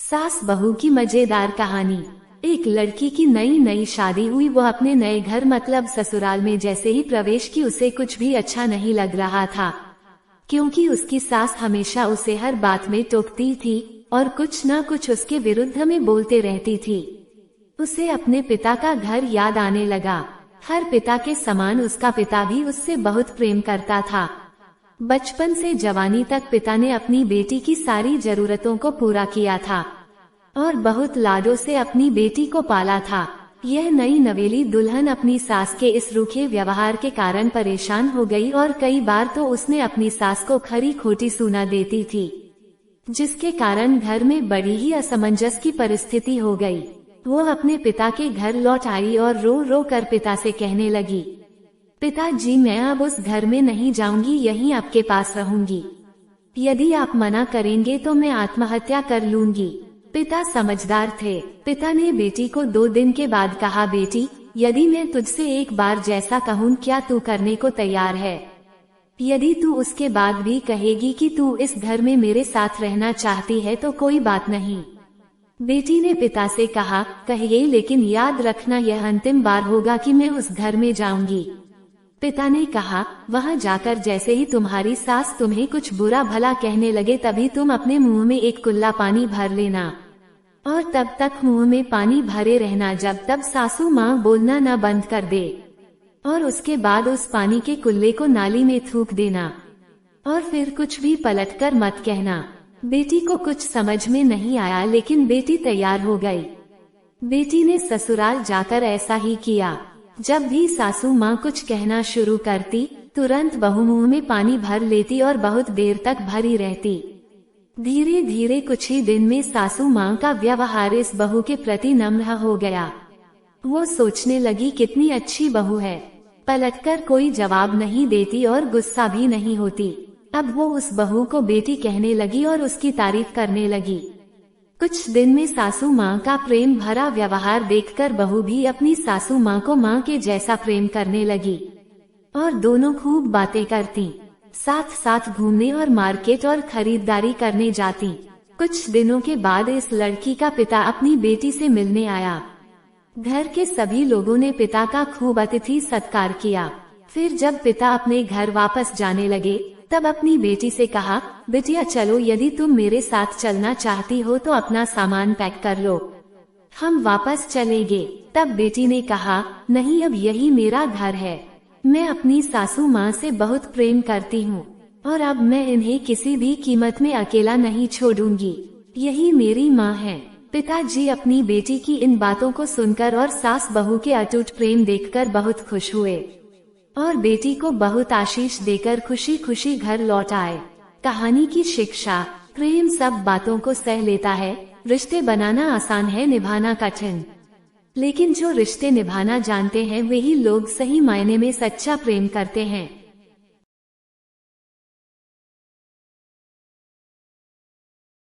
सास बहू की मजेदार कहानी। एक लड़की की नई नई शादी हुई। वो अपने नए घर मतलब ससुराल में जैसे ही प्रवेश की उसे कुछ भी अच्छा नहीं लग रहा था, क्योंकि उसकी सास हमेशा उसे हर बात में टोकती थी और कुछ न कुछ उसके विरुद्ध में बोलते रहती थी। उसे अपने पिता का घर याद आने लगा। हर पिता के समान उसका पिता भी उससे बहुत प्रेम करता था। बचपन से जवानी तक पिता ने अपनी बेटी की सारी जरूरतों को पूरा किया था और बहुत लाडों से अपनी बेटी को पाला था। यह नई नवेली दुल्हन अपनी सास के इस रूखे व्यवहार के कारण परेशान हो गई और कई बार तो उसने अपनी सास को खरी खोटी सुना देती थी, जिसके कारण घर में बड़ी ही असमंजस की परिस्थिति हो गई। वो अपने पिता के घर लौट आई और रो रो कर पिता से कहने लगी, पिताजी, मैं अब उस घर में नहीं जाऊंगी, यहीं आपके पास रहूंगी। यदि आप मना करेंगे तो मैं आत्महत्या कर लूंगी। पिता समझदार थे। पिता ने बेटी को 2 दिन के बाद कहा, बेटी, यदि मैं तुझसे एक बार जैसा कहूँ क्या तू करने को तैयार है? यदि तू उसके बाद भी कहेगी कि तू इस घर में मेरे साथ रहना चाहती है तो कोई बात नहीं। बेटी ने पिता से कहा, कहिए, लेकिन याद रखना यह अंतिम बार होगा कि मैं उस घर में जाऊंगी। पिता ने कहा, वहां जाकर जैसे ही तुम्हारी सास तुम्हें कुछ बुरा भला कहने लगे तभी तुम अपने मुंह में एक कुल्ला पानी भर लेना और तब तक मुंह में पानी भरे रहना जब तक सासू माँ बोलना न बंद कर दे, और उसके बाद उस पानी के कुल्ले को नाली में थूक देना और फिर कुछ भी पलटकर मत कहना। बेटी को कुछ समझ में नहीं आया, लेकिन बेटी तैयार हो गई। बेटी ने ससुराल जाकर ऐसा ही किया। जब भी सासू माँ कुछ कहना शुरू करती तुरंत बहू मुंह में पानी भर लेती और बहुत देर तक भरी रहती। धीरे धीरे कुछ ही दिन में सासू माँ का व्यवहार इस बहू के प्रति नम्र हो गया। वो सोचने लगी, कितनी अच्छी बहू है, पलटकर कोई जवाब नहीं देती और गुस्सा भी नहीं होती। अब वो उस बहू को बेटी कहने लगी और उसकी तारीफ करने लगी। कुछ दिन में सासू माँ का प्रेम भरा व्यवहार देखकर बहू भी अपनी सासू माँ को माँ के जैसा प्रेम करने लगी और दोनों खूब बातें करती, साथ साथ घूमने और मार्केट और खरीदारी करने जाती। कुछ दिनों के बाद इस लड़की का पिता अपनी बेटी से मिलने आया। घर के सभी लोगों ने पिता का खूब अतिथि सत्कार किया। फिर जब पिता अपने घर वापस जाने लगे तब अपनी बेटी से कहा, बेटिया चलो, यदि तुम मेरे साथ चलना चाहती हो तो अपना सामान पैक कर लो, हम वापस चलेंगे। तब बेटी ने कहा, नहीं, अब यही मेरा घर है। मैं अपनी सासू माँ से बहुत प्रेम करती हूँ और अब मैं इन्हें किसी भी कीमत में अकेला नहीं छोड़ूंगी। यही मेरी माँ है। पिताजी अपनी बेटी की इन बातों को सुनकर और सास बहू के अटूट प्रेम देखकर बहुत खुश हुए और बेटी को बहुत आशीष देकर खुशी खुशी घर लौट आए। कहानी की शिक्षा, प्रेम सब बातों को सह लेता है। रिश्ते बनाना आसान है, निभाना कठिन, लेकिन जो रिश्ते निभाना जानते हैं वही लोग सही मायने में सच्चा प्रेम करते हैं।